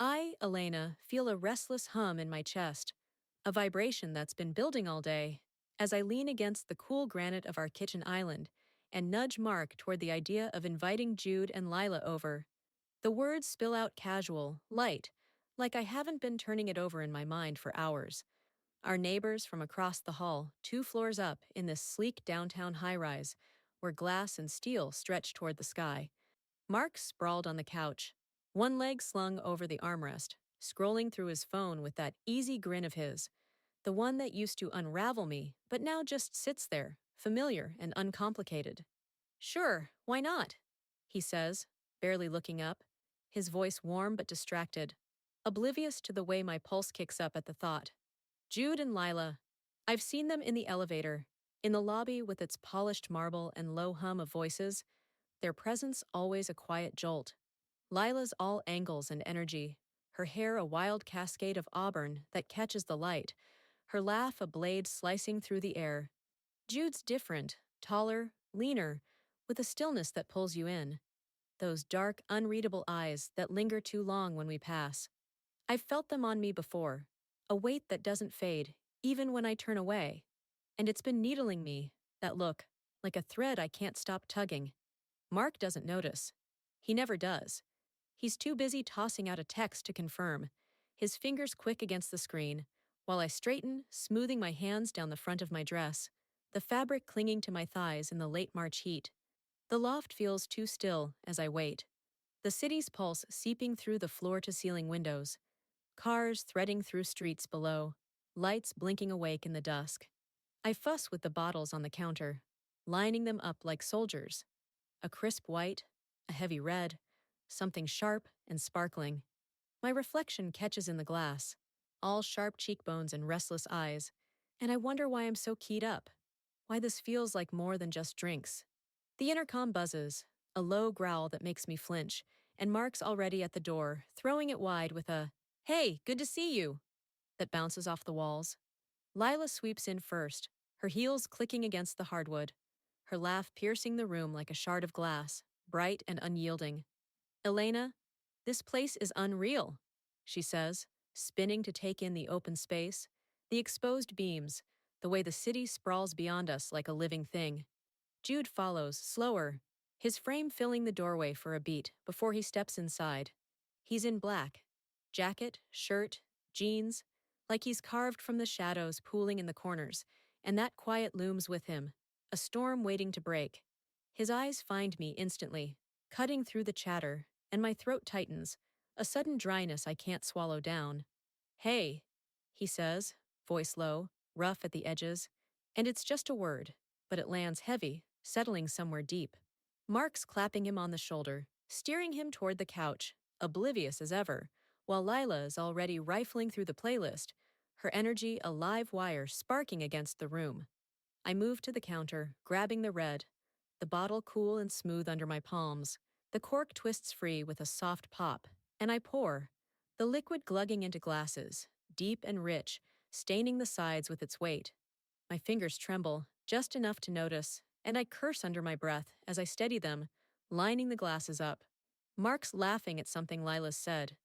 I, Elena, feel a restless hum in my chest, a vibration that's been building all day, as I lean against the cool granite of our kitchen island and nudge Mark toward the idea of inviting Jude and Lila over. The words spill out casual, light, like I haven't been turning it over in my mind for hours. Our neighbors from across the hall, 2 floors up in this sleek downtown high-rise, where glass and steel stretch toward the sky. Mark sprawled on the couch, one leg slung over the armrest, scrolling through his phone with that easy grin of his, the one that used to unravel me, but now just sits there, familiar and uncomplicated. Sure, why not? He says, barely looking up, his voice warm but distracted, oblivious to the way my pulse kicks up at the thought. Jude and Lila. I've seen them in the elevator, in the lobby with its polished marble and low hum of voices, their presence always a quiet jolt. Lila's all angles and energy, her hair a wild cascade of auburn that catches the light, her laugh a blade slicing through the air. Jude's different, taller, leaner, with a stillness that pulls you in. Those dark, unreadable eyes that linger too long when we pass. I've felt them on me before, a weight that doesn't fade, even when I turn away. And it's been needling me, that look, like a thread I can't stop tugging. Mark doesn't notice. He never does. He's too busy tossing out a text to confirm, his fingers quick against the screen, while I straighten, smoothing my hands down the front of my dress, the fabric clinging to my thighs in the late March heat. The loft feels too still as I wait, the city's pulse seeping through the floor-to-ceiling windows, cars threading through streets below, lights blinking awake in the dusk. I fuss with the bottles on the counter, lining them up like soldiers. A crisp white, a heavy red, something sharp and sparkling. My reflection catches in the glass, all sharp cheekbones and restless eyes, and I wonder why I'm so keyed up, why this feels like more than just drinks. The intercom buzzes, a low growl that makes me flinch, and Mark's already at the door, throwing it wide with a, "Hey, good to see you," that bounces off the walls. Lila sweeps in first, her heels clicking against the hardwood, her laugh piercing the room like a shard of glass, bright and unyielding. "Elena, this place is unreal," she says, spinning to take in the open space, the exposed beams, the way the city sprawls beyond us like a living thing. Jude follows, slower, his frame filling the doorway for a beat before he steps inside. He's in black, jacket, shirt, jeans, like he's carved from the shadows pooling in the corners, and that quiet looms with him, a storm waiting to break. His eyes find me instantly, cutting through the chatter, and my throat tightens, a sudden dryness I can't swallow down. "Hey," he says, voice low, rough at the edges, and it's just a word, but it lands heavy, settling somewhere deep. Mark's clapping him on the shoulder, steering him toward the couch, oblivious as ever, while Lila is already rifling through the playlist, her energy a live wire sparking against the room. I move to the counter, grabbing the red, the bottle cool and smooth under my palms. The cork twists free with a soft pop, and I pour, the liquid glugging into glasses, deep and rich, staining the sides with its weight. My fingers tremble, just enough to notice, and I curse under my breath as I steady them, lining the glasses up. Mark's laughing at something Lila's said,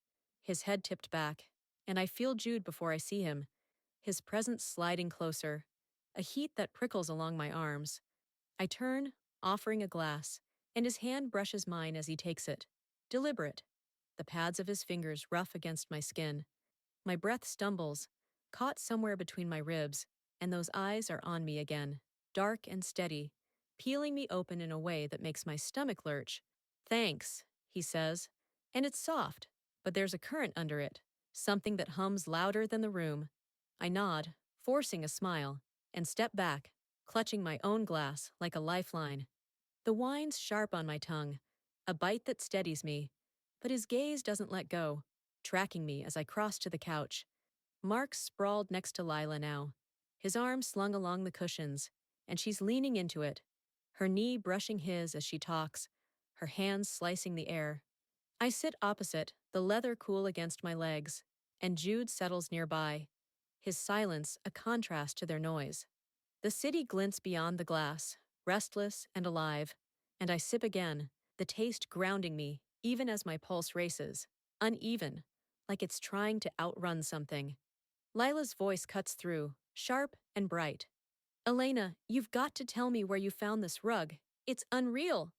his head tipped back, and I feel Jude before I see him, his presence sliding closer, a heat that prickles along my arms. I turn, offering a glass, and his hand brushes mine as he takes it, deliberate, the pads of his fingers rough against my skin. My breath stumbles, caught somewhere between my ribs, and those eyes are on me again, dark and steady, peeling me open in a way that makes my stomach lurch. "Thanks," he says, and it's soft, but there's a current under it, something that hums louder than the room. I nod, forcing a smile, and step back, clutching my own glass like a lifeline. The wine's sharp on my tongue, a bite that steadies me, but his gaze doesn't let go, tracking me as I cross to the couch. Mark's sprawled next to Lila now, his arm slung along the cushions, and she's leaning into it, her knee brushing his as she talks, her hands slicing the air. I sit opposite, the leather cool against my legs, and Jude settles nearby, his silence a contrast to their noise. The city glints beyond the glass, restless and alive, and I sip again, the taste grounding me, even as my pulse races, uneven, like it's trying to outrun something. Lila's voice cuts through, sharp and bright. Elena, you've got to tell me where you found this rug. It's unreal.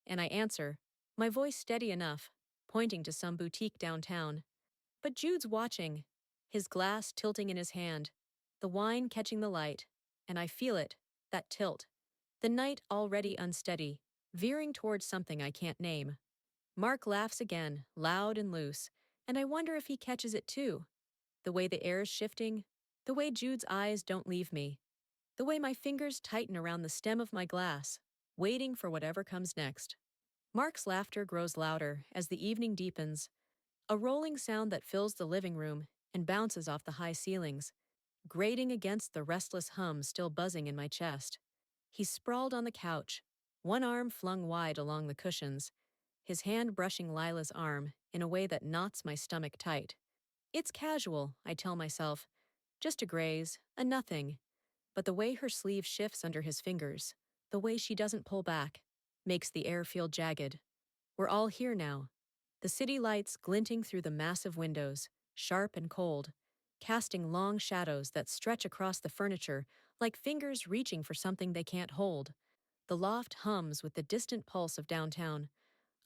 And I answer, my voice steady enough, pointing to some boutique downtown. But Jude's watching, his glass tilting in his hand, the wine catching the light, and I feel it, that tilt. The night already unsteady, veering towards something I can't name. Mark laughs again, loud and loose, and I wonder if he catches it too. The way the air's shifting, the way Jude's eyes don't leave me, the way my fingers tighten around the stem of my glass, waiting for whatever comes next. Mark's laughter grows louder as the evening deepens, a rolling sound that fills the living room and bounces off the high ceilings, grating against the restless hum still buzzing in my chest. He's sprawled on the couch, one arm flung wide along the cushions, his hand brushing Lila's arm in a way that knots my stomach tight. It's casual, I tell myself, just a graze, a nothing. But the way her sleeve shifts under his fingers, the way she doesn't pull back, makes the air feel jagged. We're all here now. The city lights glinting through the massive windows, sharp and cold, casting long shadows that stretch across the furniture like fingers reaching for something they can't hold. The loft hums with the distant pulse of downtown,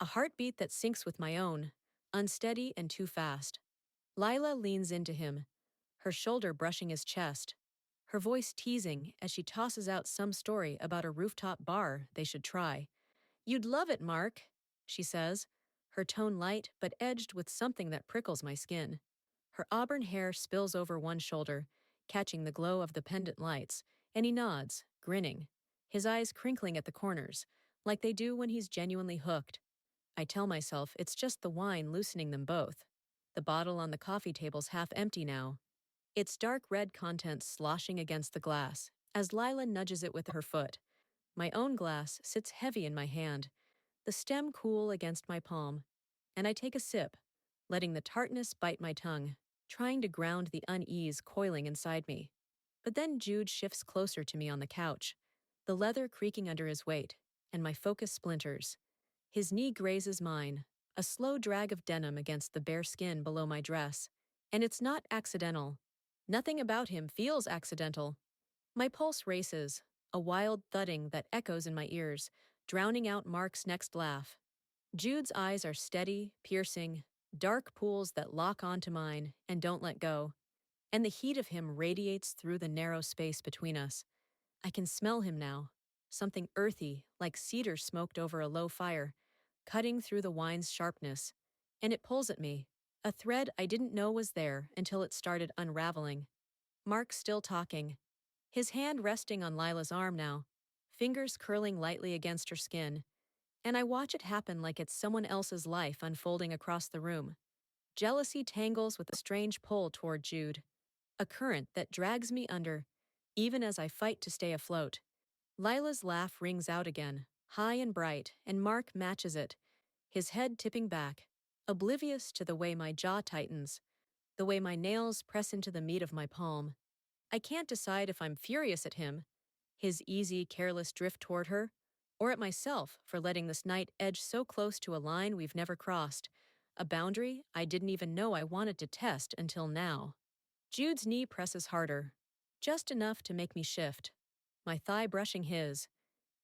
a heartbeat that syncs with my own, unsteady and too fast. Lila leans into him, her shoulder brushing his chest, her voice teasing as she tosses out some story about a rooftop bar they should try. You'd love it, Mark, she says, her tone light but edged with something that prickles my skin. Her auburn hair spills over one shoulder, catching the glow of the pendant lights, and he nods, grinning, his eyes crinkling at the corners, like they do when he's genuinely hooked. I tell myself it's just the wine loosening them both. The bottle on the coffee table's half empty now, its dark red contents sloshing against the glass, as Lila nudges it with her foot. My own glass sits heavy in my hand, the stem cool against my palm, and I take a sip, letting the tartness bite my tongue, trying to ground the unease coiling inside me. But then Jude shifts closer to me on the couch, the leather creaking under his weight, and my focus splinters. His knee grazes mine, a slow drag of denim against the bare skin below my dress, and it's not accidental. Nothing about him feels accidental. My pulse races, a wild thudding that echoes in my ears, drowning out Mark's next laugh. Jude's eyes are steady, piercing, dark pools that lock onto mine and don't let go, and the heat of him radiates through the narrow space between us. I can smell him now, something earthy, like cedar smoked over a low fire, cutting through the wine's sharpness, and it pulls at me, a thread I didn't know was there until it started unraveling. Mark's still talking, his hand resting on Lila's arm now, fingers curling lightly against her skin, and I watch it happen like it's someone else's life unfolding across the room. Jealousy tangles with a strange pull toward Jude, a current that drags me under, even as I fight to stay afloat. Lila's laugh rings out again, high and bright, and Mark matches it, his head tipping back, oblivious to the way my jaw tightens, the way my nails press into the meat of my palm. I can't decide if I'm furious at him, his easy, careless drift toward her, or at myself for letting this night edge so close to a line we've never crossed, a boundary I didn't even know I wanted to test until now. Jude's knee presses harder, just enough to make me shift, my thigh brushing his,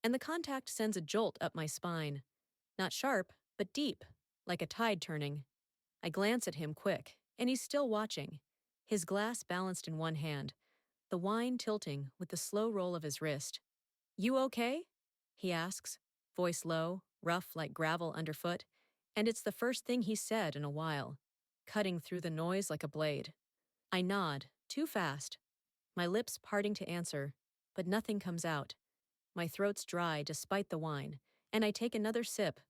and the contact sends a jolt up my spine. Not sharp, but deep, like a tide turning. I glance at him quick, and he's still watching, his glass balanced in one hand, the wine tilting with the slow roll of his wrist. You okay? He asks, voice low, rough like gravel underfoot, and it's the first thing he's said in a while, cutting through the noise like a blade. I nod, too fast, my lips parting to answer, but nothing comes out. My throat's dry despite the wine, and I take another sip,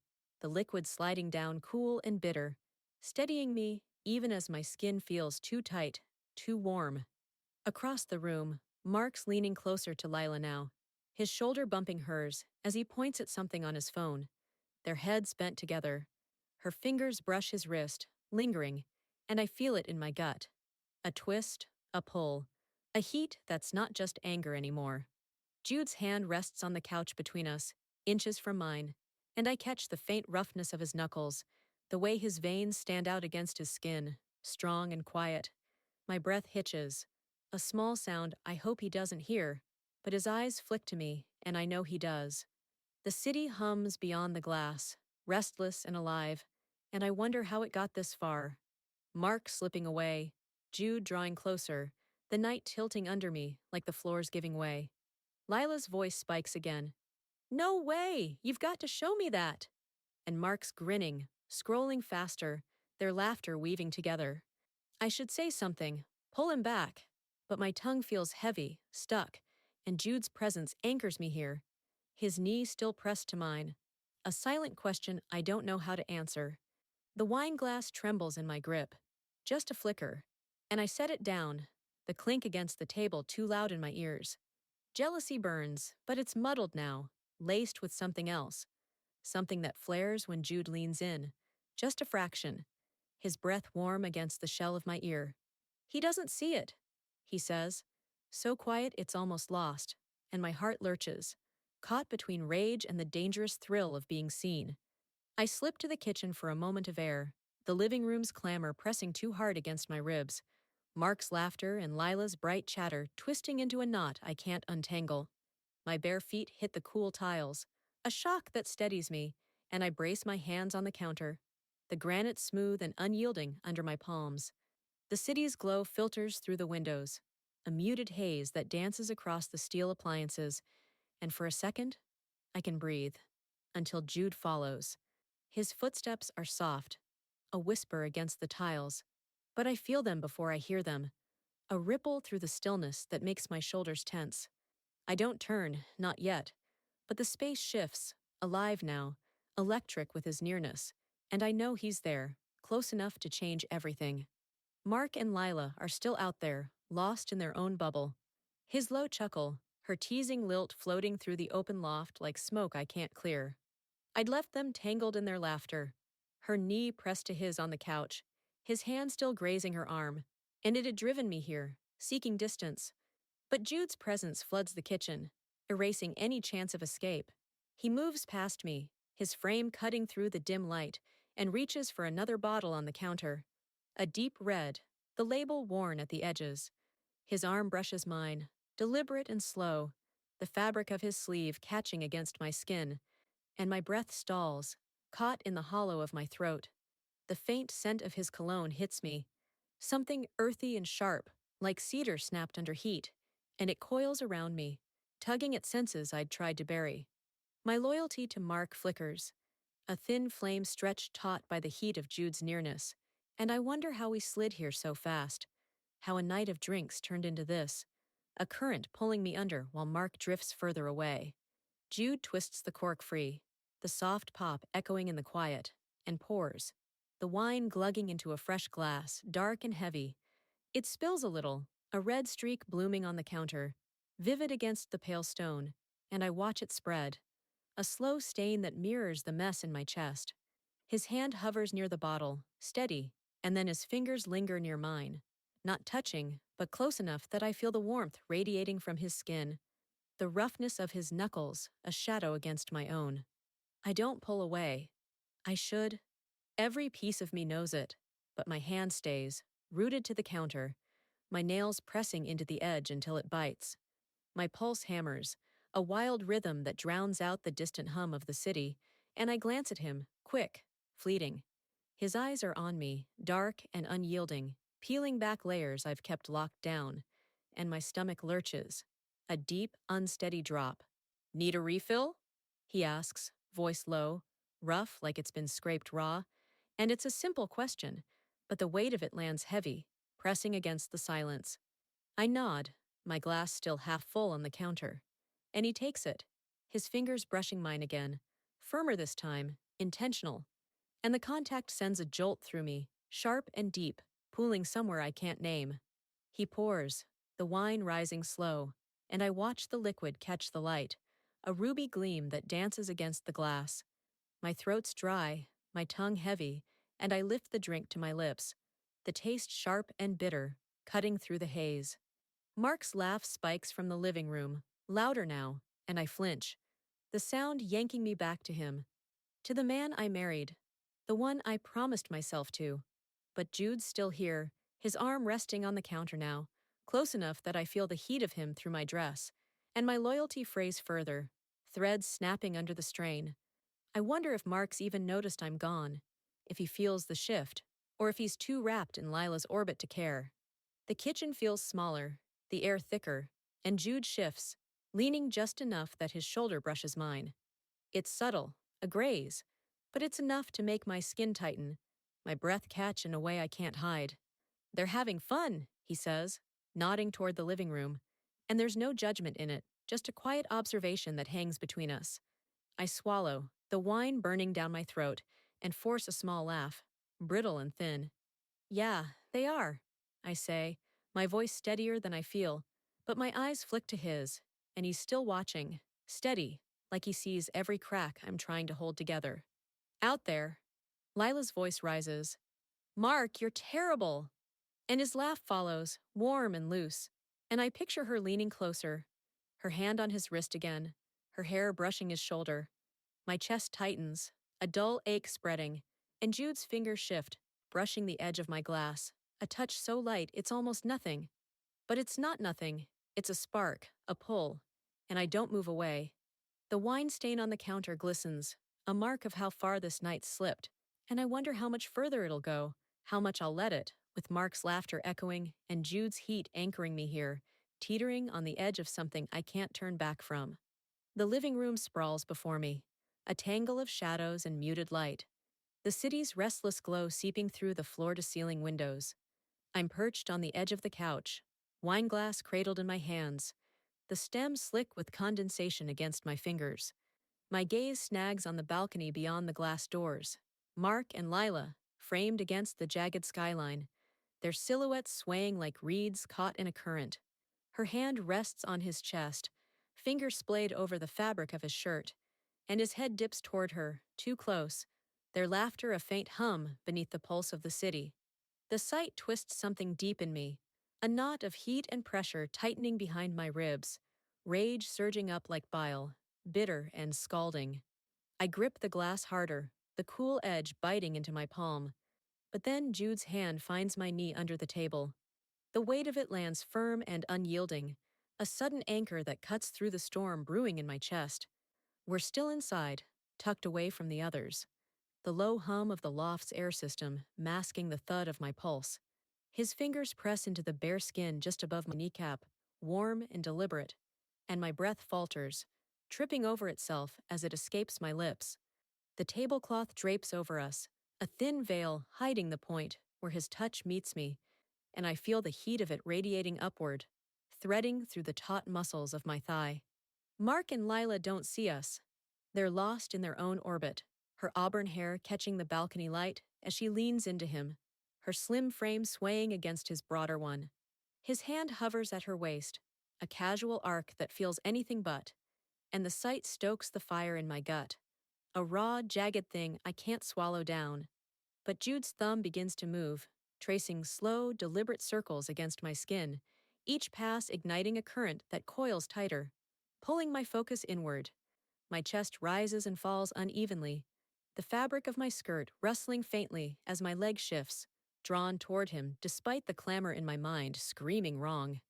the liquid sliding down cool and bitter, steadying me even as my skin feels too tight, too warm. Across the room, Mark's leaning closer to Lila now, his shoulder bumping hers as he points at something on his phone, their heads bent together. Her fingers brush his wrist, lingering, and I feel it in my gut. A twist, a pull, a heat that's not just anger anymore. Jude's hand rests on the couch between us, inches from mine, and I catch the faint roughness of his knuckles, the way his veins stand out against his skin, strong and quiet. My breath hitches. A small sound I hope he doesn't hear, but his eyes flick to me, and I know he does. The city hums beyond the glass, restless and alive, and I wonder how it got this far. Mark slipping away, Jude drawing closer, the night tilting under me like the floor's giving way. Lila's voice spikes again. No way! You've got to show me that! And Mark's grinning, scrolling faster, their laughter weaving together. I should say something, pull him back, but my tongue feels heavy, stuck, and Jude's presence anchors me here. His knee still pressed to mine. A silent question I don't know how to answer. The wine glass trembles in my grip. Just a flicker. And I set it down, the clink against the table too loud in my ears. Jealousy burns, but it's muddled now, laced with something else. Something that flares when Jude leans in. Just a fraction. His breath warm against the shell of my ear. He doesn't see it, he says. So quiet it's almost lost, and my heart lurches, caught between rage and the dangerous thrill of being seen. I slip to the kitchen for a moment of air, the living room's clamor pressing too hard against my ribs, Mark's laughter and Lila's bright chatter twisting into a knot I can't untangle. My bare feet hit the cool tiles, a shock that steadies me, and I brace my hands on the counter, the granite smooth and unyielding under my palms. The city's glow filters through the windows, a muted haze that dances across the steel appliances, and for a second, I can breathe, until Jude follows. His footsteps are soft, a whisper against the tiles, but I feel them before I hear them, a ripple through the stillness that makes my shoulders tense. I don't turn, not yet, but the space shifts, alive now, electric with his nearness, and I know he's there, close enough to change everything. Mark and Lila are still out there, lost in their own bubble. His low chuckle, her teasing lilt floating through the open loft like smoke I can't clear. I'd left them tangled in their laughter, her knee pressed to his on the couch, his hand still grazing her arm, and it had driven me here, seeking distance. But Jude's presence floods the kitchen, erasing any chance of escape. He moves past me, his frame cutting through the dim light, and reaches for another bottle on the counter. A deep red, the label worn at the edges. His arm brushes mine, deliberate and slow, the fabric of his sleeve catching against my skin, and my breath stalls, caught in the hollow of my throat. The faint scent of his cologne hits me, something earthy and sharp, like cedar snapped under heat, and it coils around me, tugging at senses I'd tried to bury. My loyalty to Mark flickers, a thin flame stretched taut by the heat of Jude's nearness, and I wonder how we slid here so fast, how a night of drinks turned into this, a current pulling me under while Mark drifts further away. Jude twists the cork free, the soft pop echoing in the quiet, and pours, the wine glugging into a fresh glass, dark and heavy. It spills a little, a red streak blooming on the counter, vivid against the pale stone, and I watch it spread, a slow stain that mirrors the mess in my chest. His hand hovers near the bottle, steady, and then his fingers linger near mine, not touching, but close enough that I feel the warmth radiating from his skin, the roughness of his knuckles a shadow against my own. I don't pull away. I should. Every piece of me knows it, but my hand stays, rooted to the counter, my nails pressing into the edge until it bites. My pulse hammers, a wild rhythm that drowns out the distant hum of the city, and I glance at him, quick, fleeting. His eyes are on me, dark and unyielding, peeling back layers I've kept locked down, and my stomach lurches. A deep, unsteady drop. Need a refill? He asks, voice low, rough like it's been scraped raw, and it's a simple question, but the weight of it lands heavy, pressing against the silence. I nod, my glass still half full on the counter, and he takes it, his fingers brushing mine again, firmer this time, intentional, and the contact sends a jolt through me, sharp and deep, pooling somewhere I can't name. He pours, the wine rising slow, and I watch the liquid catch the light, a ruby gleam that dances against the glass. My throat's dry, my tongue heavy, and I lift the drink to my lips, the taste sharp and bitter, cutting through the haze. Mark's laugh spikes from the living room, louder now, and I flinch, the sound yanking me back to him, to the man I married, the one I promised myself to. But Jude's still here, his arm resting on the counter now, close enough that I feel the heat of him through my dress, and my loyalty frays further, threads snapping under the strain. I wonder if Mark's even noticed I'm gone, if he feels the shift, or if he's too wrapped in Lila's orbit to care. The kitchen feels smaller, the air thicker, and Jude shifts, leaning just enough that his shoulder brushes mine. It's subtle, a graze, but it's enough to make my skin tighten, my breath catch in a way I can't hide. "They're having fun," he says, nodding toward the living room, and there's no judgment in it, just a quiet observation that hangs between us. I swallow, the wine burning down my throat, and force a small laugh, brittle and thin. "Yeah, they are," I say, my voice steadier than I feel, but my eyes flick to his, and he's still watching, steady, like he sees every crack I'm trying to hold together. "Out there," Lila's voice rises. "Mark, you're terrible!" And his laugh follows, warm and loose, and I picture her leaning closer, her hand on his wrist again, her hair brushing his shoulder. My chest tightens, a dull ache spreading, and Jude's fingers shift, brushing the edge of my glass, a touch so light it's almost nothing. But it's not nothing, it's a spark, a pull, and I don't move away. The wine stain on the counter glistens, a mark of how far this night slipped, and I wonder how much further it'll go, how much I'll let it, with Mark's laughter echoing and Jude's heat anchoring me here, teetering on the edge of something I can't turn back from. The living room sprawls before me, a tangle of shadows and muted light, the city's restless glow seeping through the floor-to-ceiling windows. I'm perched on the edge of the couch, wineglass cradled in my hands, the stem slick with condensation against my fingers. My gaze snags on the balcony beyond the glass doors. Mark and Lila, framed against the jagged skyline, their silhouettes swaying like reeds caught in a current. Her hand rests on his chest, fingers splayed over the fabric of his shirt, and his head dips toward her, too close, their laughter a faint hum beneath the pulse of the city. The sight twists something deep in me, a knot of heat and pressure tightening behind my ribs, rage surging up like bile, bitter and scalding. I grip the glass harder, the cool edge biting into my palm. But then Jude's hand finds my knee under the table. The weight of it lands firm and unyielding, a sudden anchor that cuts through the storm brewing in my chest. We're still inside, tucked away from the others, the low hum of the loft's air system masking the thud of my pulse. His fingers press into the bare skin just above my kneecap, warm and deliberate, and my breath falters, tripping over itself as it escapes my lips. The tablecloth drapes over us, a thin veil hiding the point where his touch meets me, and I feel the heat of it radiating upward, threading through the taut muscles of my thigh. Mark and Lila don't see us. They're lost in their own orbit, her auburn hair catching the balcony light as she leans into him, her slim frame swaying against his broader one. His hand hovers at her waist, a casual arc that feels anything but, and the sight stokes the fire in my gut, a raw, jagged thing I can't swallow down. But Jude's thumb begins to move, tracing slow, deliberate circles against my skin, each pass igniting a current that coils tighter, pulling my focus inward. My chest rises and falls unevenly, the fabric of my skirt rustling faintly as my leg shifts, drawn toward him despite the clamor in my mind screaming wrong.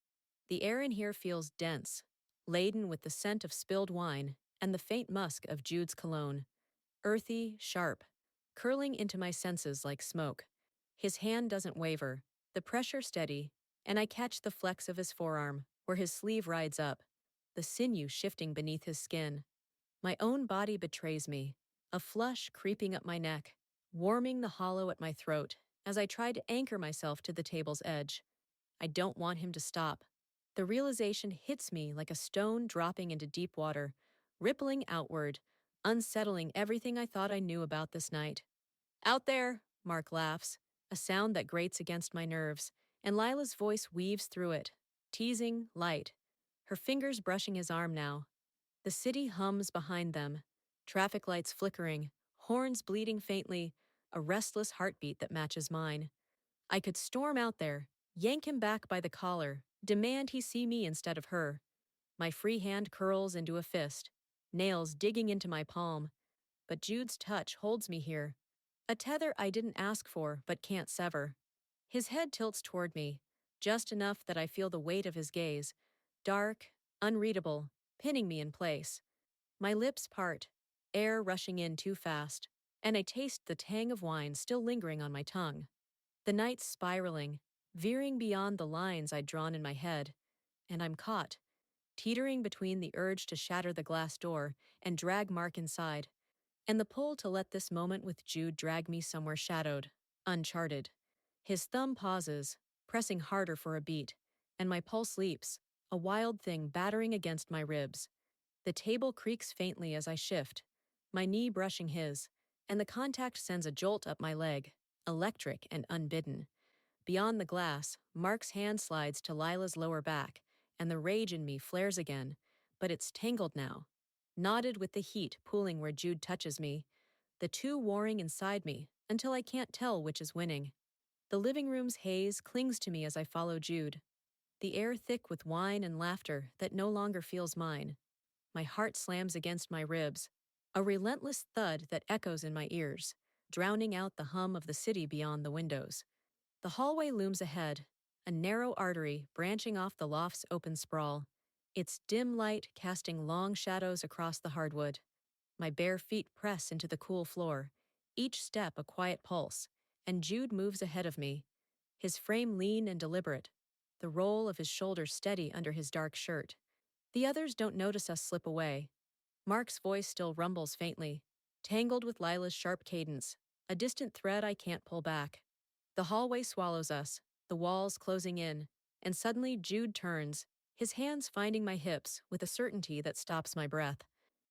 The air in here feels dense, laden with the scent of spilled wine and the faint musk of Jude's cologne. Earthy, sharp, curling into my senses like smoke. His hand doesn't waver, the pressure steady, and I catch the flex of his forearm, where his sleeve rides up, the sinew shifting beneath his skin. My own body betrays me, a flush creeping up my neck, warming the hollow at my throat as I try to anchor myself to the table's edge. I don't want him to stop. The realization hits me like a stone dropping into deep water, rippling outward, unsettling everything I thought I knew about this night. "Out there," Mark laughs, a sound that grates against my nerves, and Lila's voice weaves through it, teasing, light, her fingers brushing his arm now. The city hums behind them, traffic lights flickering, horns bleating faintly, a restless heartbeat that matches mine. I could storm out there, yank him back by the collar, demand he see me instead of her. My free hand curls into a fist, nails digging into my palm, but Jude's touch holds me here, A tether I didn't ask for but can't sever. His head tilts toward me, just enough that I feel the weight of his gaze, dark, unreadable, pinning me in place. My lips part, air rushing in too fast, and I taste the tang of wine still lingering on my tongue. The night's spiraling, veering beyond the lines I'd drawn in my head, and I'm caught, teetering between the urge to shatter the glass door and drag Mark inside, and the pull to let this moment with Jude drag me somewhere shadowed, uncharted. His thumb pauses, pressing harder for a beat, and my pulse leaps, a wild thing battering against my ribs. The table creaks faintly as I shift, my knee brushing his, and the contact sends a jolt up my leg, electric and unbidden. Beyond the glass, Mark's hand slides to Lila's lower back, and the rage in me flares again, but it's tangled now. Knotted with the heat pooling where Jude touches me, the two warring inside me until I can't tell which is winning. The living room's haze clings to me as I follow Jude, the air thick with wine and laughter that no longer feels mine. My heart slams against my ribs, a relentless thud that echoes in my ears, drowning out the hum of the city beyond the windows. The hallway looms ahead, a narrow artery branching off the loft's open sprawl, its dim light casting long shadows across the hardwood. My bare feet press into the cool floor, each step a quiet pulse, and Jude moves ahead of me, his frame lean and deliberate, the roll of his shoulders steady under his dark shirt. The others don't notice us slip away. Mark's voice still rumbles faintly, tangled with Lila's sharp cadence, a distant thread I can't pull back. The hallway swallows us, the walls closing in, and suddenly Jude turns, his hands finding my hips with a certainty that stops my breath.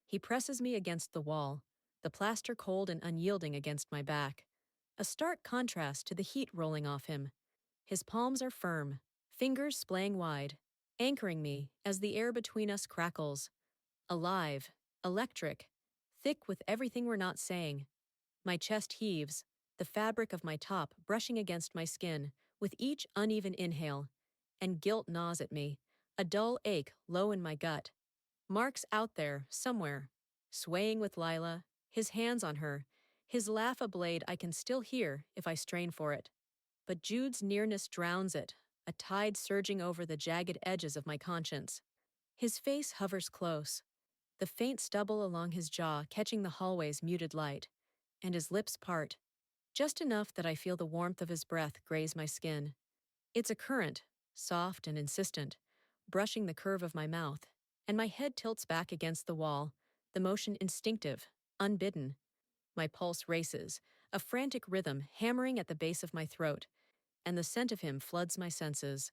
He presses me against the wall, the plaster cold and unyielding against my back. A stark contrast to the heat rolling off him. His palms are firm, fingers splaying wide, anchoring me as the air between us crackles. Alive, electric, thick with everything we're not saying. My chest heaves, the fabric of my top brushing against my skin with each uneven inhale, and guilt gnaws at me, a dull ache low in my gut. Mark's out there, somewhere, swaying with Lila, his hands on her, his laugh a blade I can still hear if I strain for it. But Jude's nearness drowns it, a tide surging over the jagged edges of my conscience. His face hovers close, the faint stubble along his jaw catching the hallway's muted light, and his lips part, just enough that I feel the warmth of his breath graze my skin. It's a current, soft and insistent, brushing the curve of my mouth, and my head tilts back against the wall, the motion instinctive, unbidden. My pulse races, a frantic rhythm hammering at the base of my throat, and the scent of him floods my senses.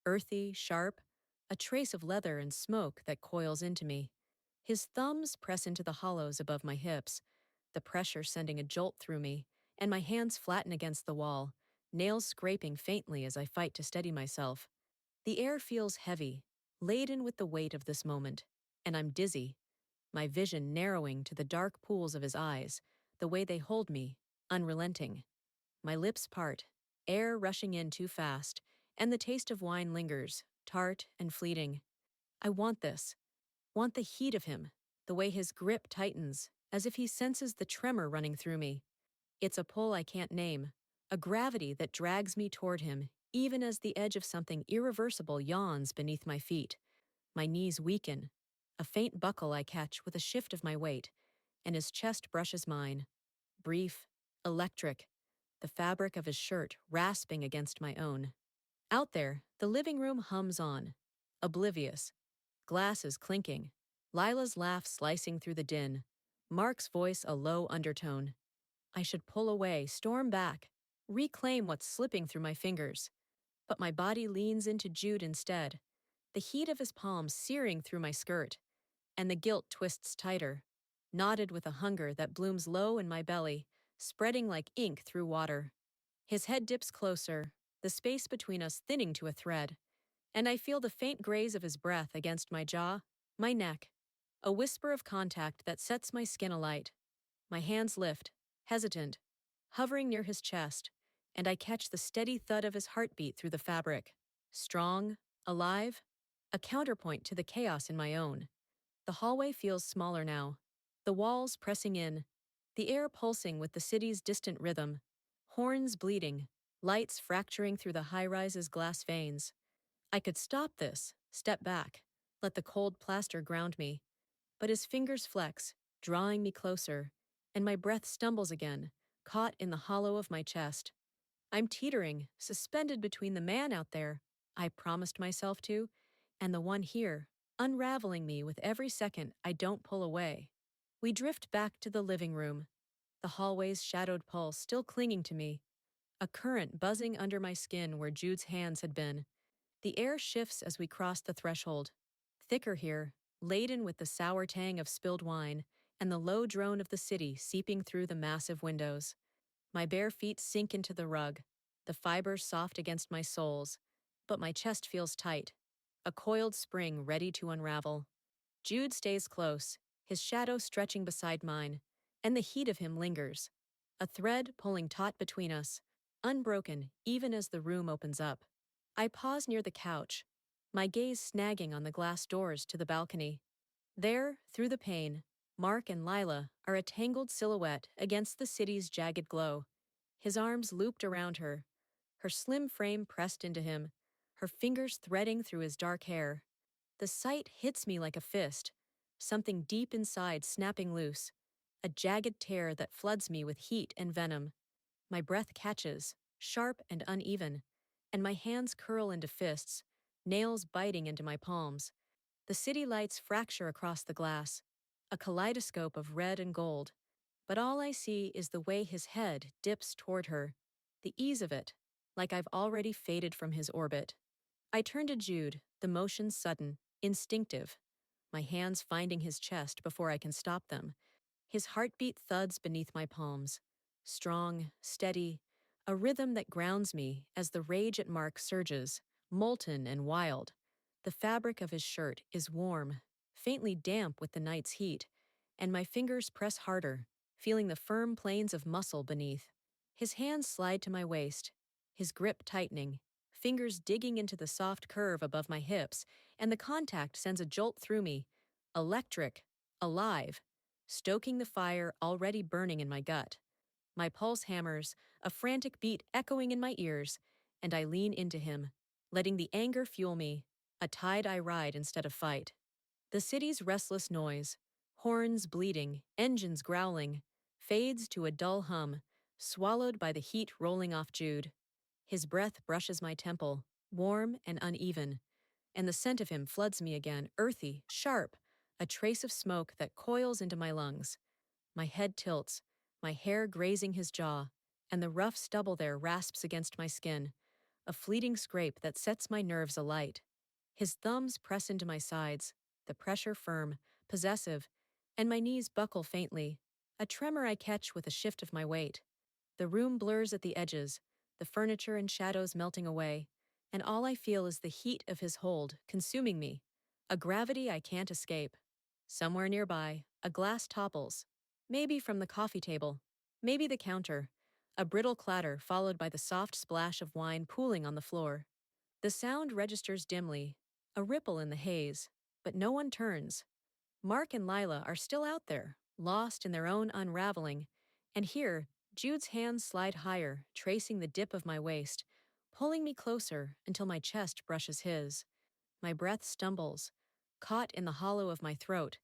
Earthy, sharp, a trace of leather and smoke that coils into me. His thumbs press into the hollows above my hips, the pressure sending a jolt through me, and my hands flatten against the wall, nails scraping faintly as I fight to steady myself. The air feels heavy, laden with the weight of this moment, and I'm dizzy, my vision narrowing to the dark pools of his eyes, the way they hold me, unrelenting. My lips part, air rushing in too fast, and the taste of wine lingers, tart and fleeting. I want this, want the heat of him, the way his grip tightens, as if he senses the tremor running through me. It's a pull I can't name, a gravity that drags me toward him, even as the edge of something irreversible yawns beneath my feet. My knees weaken, a faint buckle I catch with a shift of my weight, and his chest brushes mine. Brief, electric, the fabric of his shirt rasping against my own. Out there, the living room hums on, oblivious, glasses clinking, Lila's laugh slicing through the din, Mark's voice a low undertone. I should pull away, storm back, reclaim what's slipping through my fingers. But my body leans into Jude instead, the heat of his palms searing through my skirt, and the guilt twists tighter, knotted with a hunger that blooms low in my belly, spreading like ink through water. His head dips closer, the space between us thinning to a thread, and I feel the faint graze of his breath against my jaw, my neck, a whisper of contact that sets my skin alight. My hands lift, hesitant, hovering near his chest, and I catch the steady thud of his heartbeat through the fabric. Strong, alive, a counterpoint to the chaos in my own. The hallway feels smaller now, the walls pressing in, the air pulsing with the city's distant rhythm, horns bleeding, lights fracturing through the high rise's glass veins. I could stop this, step back, let the cold plaster ground me, but his fingers flex, drawing me closer, and my breath stumbles again, caught in the hollow of my chest. I'm teetering, suspended between the man out there I promised myself to, and the one here, unraveling me with every second I don't pull away. We drift back to the living room, the hallway's shadowed pulse still clinging to me, a current buzzing under my skin where Jude's hands had been. The air shifts as we cross the threshold. Thicker here, laden with the sour tang of spilled wine and the low drone of the city seeping through the massive windows. My bare feet sink into the rug, the fibers soft against my soles, but my chest feels tight, a coiled spring ready to unravel. Jude stays close, his shadow stretching beside mine, and the heat of him lingers, a thread pulling taut between us, unbroken even as the room opens up. I pause near the couch, my gaze snagging on the glass doors to the balcony. There, through the pane, Mark and Lila are a tangled silhouette against the city's jagged glow, his arms looped around her, her slim frame pressed into him, her fingers threading through his dark hair. The sight hits me like a fist, something deep inside snapping loose, a jagged tear that floods me with heat and venom. My breath catches, sharp and uneven, and my hands curl into fists, nails biting into my palms. The city lights fracture across the glass, a kaleidoscope of red and gold, but all I see is the way his head dips toward her, the ease of it, like I've already faded from his orbit. I turn to Jude, the motion sudden, instinctive, my hands finding his chest before I can stop them. His heartbeat thuds beneath my palms, strong, steady, a rhythm that grounds me as the rage at Mark surges, molten and wild. The fabric of his shirt is warm, faintly damp with the night's heat, and my fingers press harder, feeling the firm planes of muscle beneath. His hands slide to my waist, his grip tightening, fingers digging into the soft curve above my hips, and the contact sends a jolt through me, electric, alive, stoking the fire already burning in my gut. My pulse hammers, a frantic beat echoing in my ears, and I lean into him, letting the anger fuel me, a tide I ride instead of fight. The city's restless noise, horns bleating, engines growling, fades to a dull hum, swallowed by the heat rolling off Jude. His breath brushes my temple, warm and uneven, and the scent of him floods me again, earthy, sharp, a trace of smoke that coils into my lungs. My head tilts, my hair grazing his jaw, and the rough stubble there rasps against my skin, a fleeting scrape that sets my nerves alight. His thumbs press into my sides, the pressure firm, possessive, and my knees buckle faintly, a tremor I catch with a shift of my weight. The room blurs at the edges, the furniture and shadows melting away, and all I feel is the heat of his hold consuming me, a gravity I can't escape. Somewhere nearby, a glass topples, maybe from the coffee table, maybe the counter, a brittle clatter followed by the soft splash of wine pooling on the floor. The sound registers dimly, a ripple in the haze, but no one turns. Mark and Lila are still out there, lost in their own unraveling, and here, Jude's hands slide higher, tracing the dip of my waist, pulling me closer until my chest brushes his. My breath stumbles, caught in the hollow of my throat,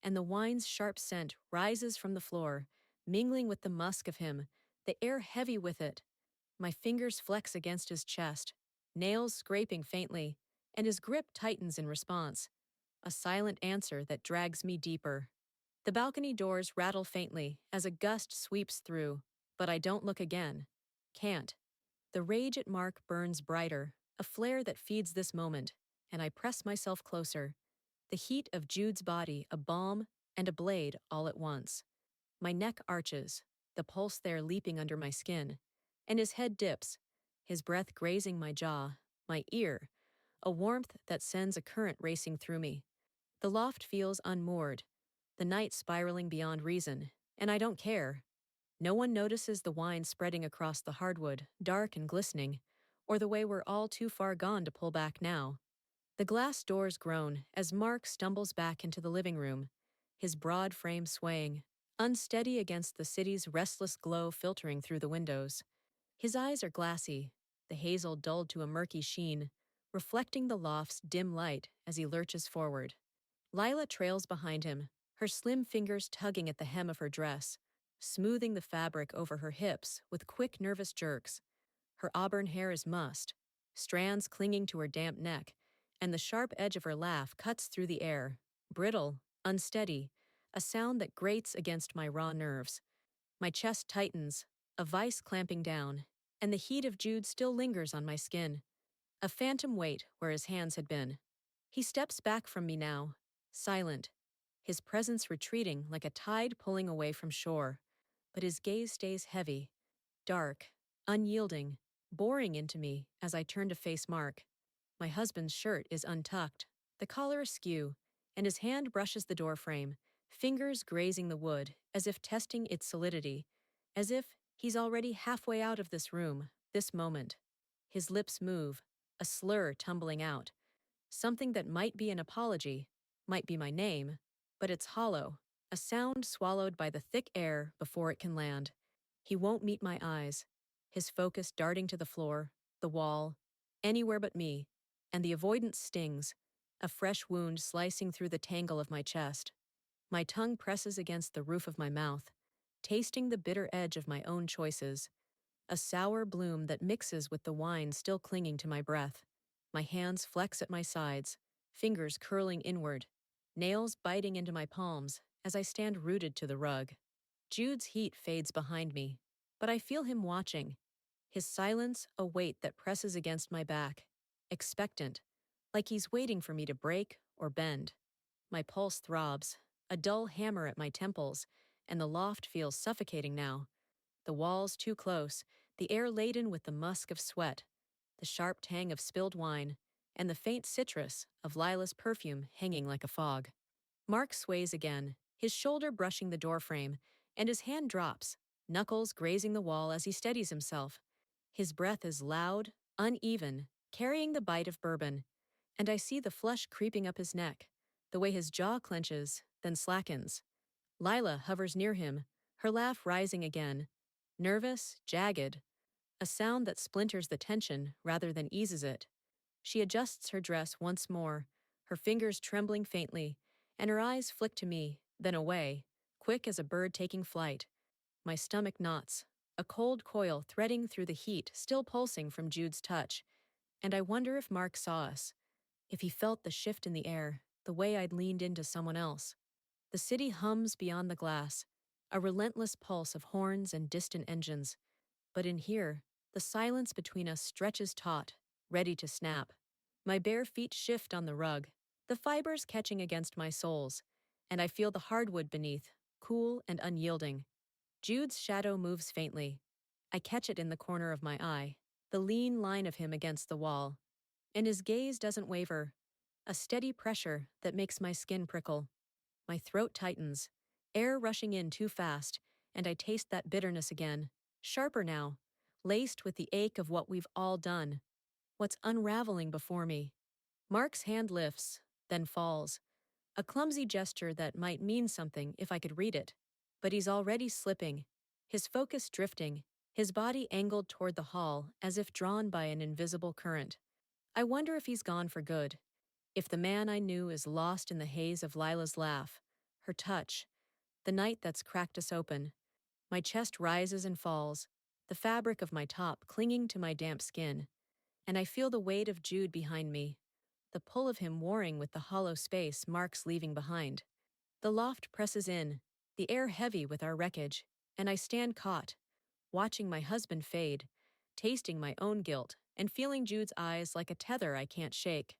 and the wine's sharp scent rises from the floor, mingling with the musk of him, the air heavy with it. My fingers flex against his chest, nails scraping faintly, and his grip tightens in response, a silent answer that drags me deeper. The balcony doors rattle faintly as a gust sweeps through, but I don't look again. Can't. The rage at Mark burns brighter, a flare that feeds this moment, and I press myself closer, the heat of Jude's body a balm and a blade all at once. My neck arches, the pulse there leaping under my skin, and his head dips, his breath grazing my jaw, my ear, a warmth that sends a current racing through me. The loft feels unmoored, the night spiraling beyond reason, and I don't care. No one notices the wine spreading across the hardwood, dark and glistening, or the way we're all too far gone to pull back now. The glass doors groan as Mark stumbles back into the living room, his broad frame swaying, unsteady against the city's restless glow filtering through the windows. His eyes are glassy, the hazel dulled to a murky sheen, reflecting the loft's dim light as he lurches forward. Lila trails behind him, her slim fingers tugging at the hem of her dress, smoothing the fabric over her hips with quick, nervous jerks. Her auburn hair is mussed, strands clinging to her damp neck, and the sharp edge of her laugh cuts through the air, brittle, unsteady, a sound that grates against my raw nerves. My chest tightens, a vice clamping down, and the heat of Jude still lingers on my skin, a phantom weight where his hands had been. He steps back from me now, silent, his presence retreating like a tide pulling away from shore. But his gaze stays heavy, dark, unyielding, boring into me as I turn to face Mark. My husband's shirt is untucked, the collar askew, and his hand brushes the doorframe, fingers grazing the wood as if testing its solidity, as if he's already halfway out of this room, this moment. His lips move, a slur tumbling out, something that might be an apology, might be my name, but it's hollow, a sound swallowed by the thick air before it can land. He won't meet my eyes, his focus darting to the floor, the wall, anywhere but me, and the avoidance stings, a fresh wound slicing through the tangle of my chest. My tongue presses against the roof of my mouth, tasting the bitter edge of my own choices, a sour bloom that mixes with the wine still clinging to my breath. My hands flex at my sides, fingers curling inward, nails biting into my palms as I stand rooted to the rug. Jude's heat fades behind me, but I feel him watching, his silence a weight that presses against my back, expectant, like he's waiting for me to break or bend. My pulse throbs, a dull hammer at my temples, and the loft feels suffocating now. The walls too close, the air laden with the musk of sweat, the sharp tang of spilled wine, and the faint citrus of Lila's perfume hanging like a fog. Mark sways again, his shoulder brushing the doorframe, and his hand drops, knuckles grazing the wall as he steadies himself. His breath is loud, uneven, carrying the bite of bourbon, and I see the flush creeping up his neck, the way his jaw clenches, then slackens. Lila hovers near him, her laugh rising again, nervous, jagged, a sound that splinters the tension rather than eases it. She adjusts her dress once more, her fingers trembling faintly, and her eyes flick to me, then away, quick as a bird taking flight. My stomach knots, a cold coil threading through the heat still pulsing from Jude's touch, and I wonder if Mark saw us, if he felt the shift in the air, the way I'd leaned into someone else. The city hums beyond the glass, a relentless pulse of horns and distant engines. But in here, the silence between us stretches taut, ready to snap. My bare feet shift on the rug, the fibers catching against my soles, and I feel the hardwood beneath, cool and unyielding. Jude's shadow moves faintly. I catch it in the corner of my eye, the lean line of him against the wall. And his gaze doesn't waver, a steady pressure that makes my skin prickle. My throat tightens, air rushing in too fast, and I taste that bitterness again, sharper now, laced with the ache of what we've all done, what's unraveling before me. Mark's hand lifts, then falls, a clumsy gesture that might mean something if I could read it. But he's already slipping, his focus drifting, his body angled toward the hall as if drawn by an invisible current. I wonder if he's gone for good. If the man I knew is lost in the haze of Lila's laugh, her touch, the night that's cracked us open. My chest rises and falls, the fabric of my top clinging to my damp skin, and I feel the weight of Jude behind me, the pull of him warring with the hollow space Mark's leaving behind. The loft presses in, the air heavy with our wreckage, and I stand caught, watching my husband fade, tasting my own guilt, and feeling Jude's eyes like a tether I can't shake.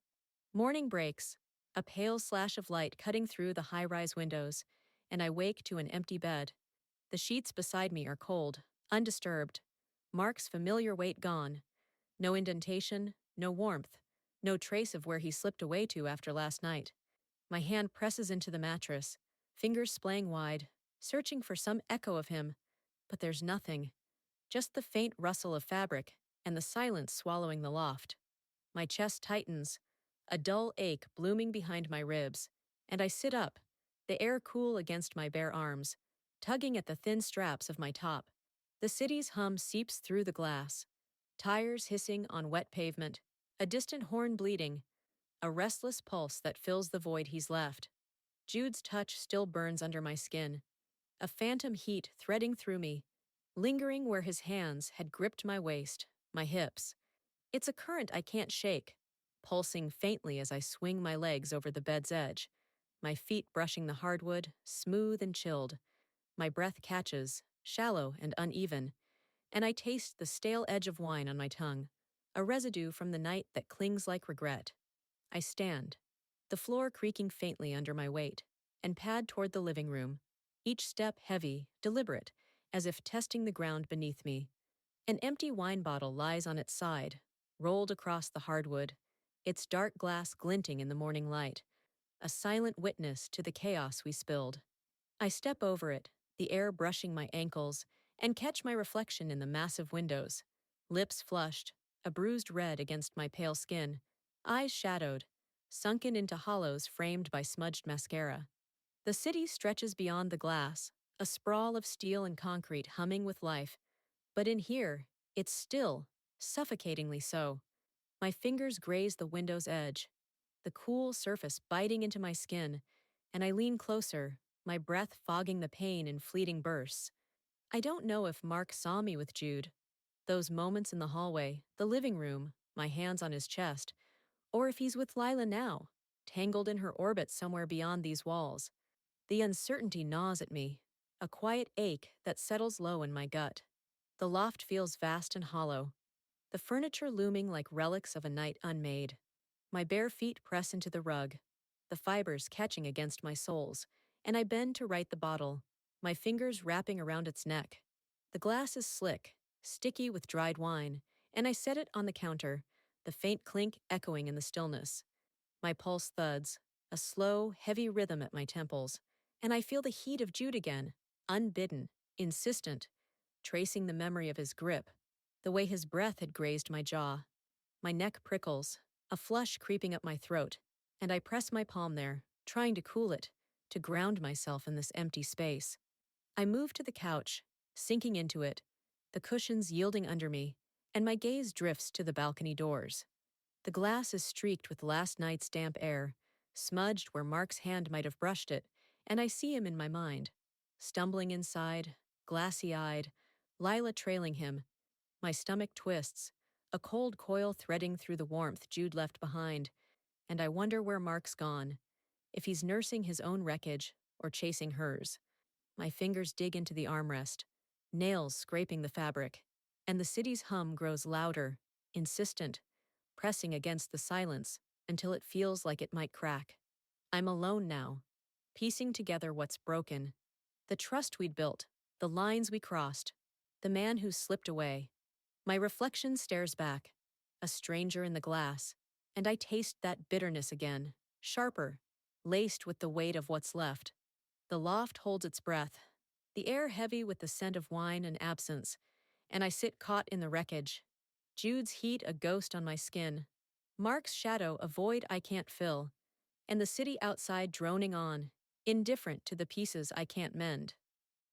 Morning breaks, a pale slash of light cutting through the high-rise windows, and I wake to an empty bed. The sheets beside me are cold, undisturbed. Mark's familiar weight gone. No indentation, no warmth, no trace of where he slipped away to after last night. My hand presses into the mattress, fingers splaying wide, searching for some echo of him, but there's nothing. Just the faint rustle of fabric and the silence swallowing the loft. My chest tightens, a dull ache blooming behind my ribs, and I sit up, the air cool against my bare arms, tugging at the thin straps of my top. The city's hum seeps through the glass, tires hissing on wet pavement, a distant horn bleeding, a restless pulse that fills the void he's left. Jude's touch still burns under my skin, a phantom heat threading through me, lingering where his hands had gripped my waist, my hips. It's a current I can't shake, pulsing faintly as I swing my legs over the bed's edge, my feet brushing the hardwood, smooth and chilled. My breath catches, shallow and uneven, and I taste the stale edge of wine on my tongue, a residue from the night that clings like regret. I stand, the floor creaking faintly under my weight, and pad toward the living room, each step heavy, deliberate, as if testing the ground beneath me. An empty wine bottle lies on its side, rolled across the hardwood, its dark glass glinting in the morning light, a silent witness to the chaos we spilled. I step over it, the air brushing my ankles, and catch my reflection in the massive windows. Lips flushed, a bruised red against my pale skin, eyes shadowed, sunken into hollows framed by smudged mascara. The city stretches beyond the glass, a sprawl of steel and concrete humming with life, but in here, it's still, suffocatingly so. My fingers graze the window's edge, the cool surface biting into my skin, and I lean closer, my breath fogging the pain in fleeting bursts. I don't know if Mark saw me with Jude, those moments in the hallway, the living room, my hands on his chest, or if he's with Lila now, tangled in her orbit somewhere beyond these walls. The uncertainty gnaws at me, a quiet ache that settles low in my gut. The loft feels vast and hollow, the furniture looming like relics of a night unmade. My bare feet press into the rug, the fibers catching against my soles, and I bend to right the bottle, my fingers wrapping around its neck. The glass is slick, sticky with dried wine, and I set it on the counter, the faint clink echoing in the stillness. My pulse thuds, a slow, heavy rhythm at my temples, and I feel the heat of Jude again, unbidden, insistent, tracing the memory of his grip, the way his breath had grazed my jaw. My neck prickles, a flush creeping up my throat, and I press my palm there, trying to cool it, to ground myself in this empty space. I move to the couch, sinking into it, the cushions yielding under me, and my gaze drifts to the balcony doors. The glass is streaked with last night's damp air, smudged where Mark's hand might have brushed it, and I see him in my mind, stumbling inside, glassy-eyed, Lila trailing him. My stomach twists, a cold coil threading through the warmth Jude left behind, and I wonder where Mark's gone, if he's nursing his own wreckage or chasing hers. My fingers dig into the armrest, nails scraping the fabric, and the city's hum grows louder, insistent, pressing against the silence until it feels like it might crack. I'm alone now, piecing together what's broken. The trust we'd built, the lines we crossed, the man who slipped away. My reflection stares back, a stranger in the glass, and I taste that bitterness again, sharper, laced with the weight of what's left. The loft holds its breath, the air heavy with the scent of wine and absence, and I sit caught in the wreckage. Jude's heat a ghost on my skin, Mark's shadow a void I can't fill, and the city outside droning on, indifferent to the pieces I can't mend.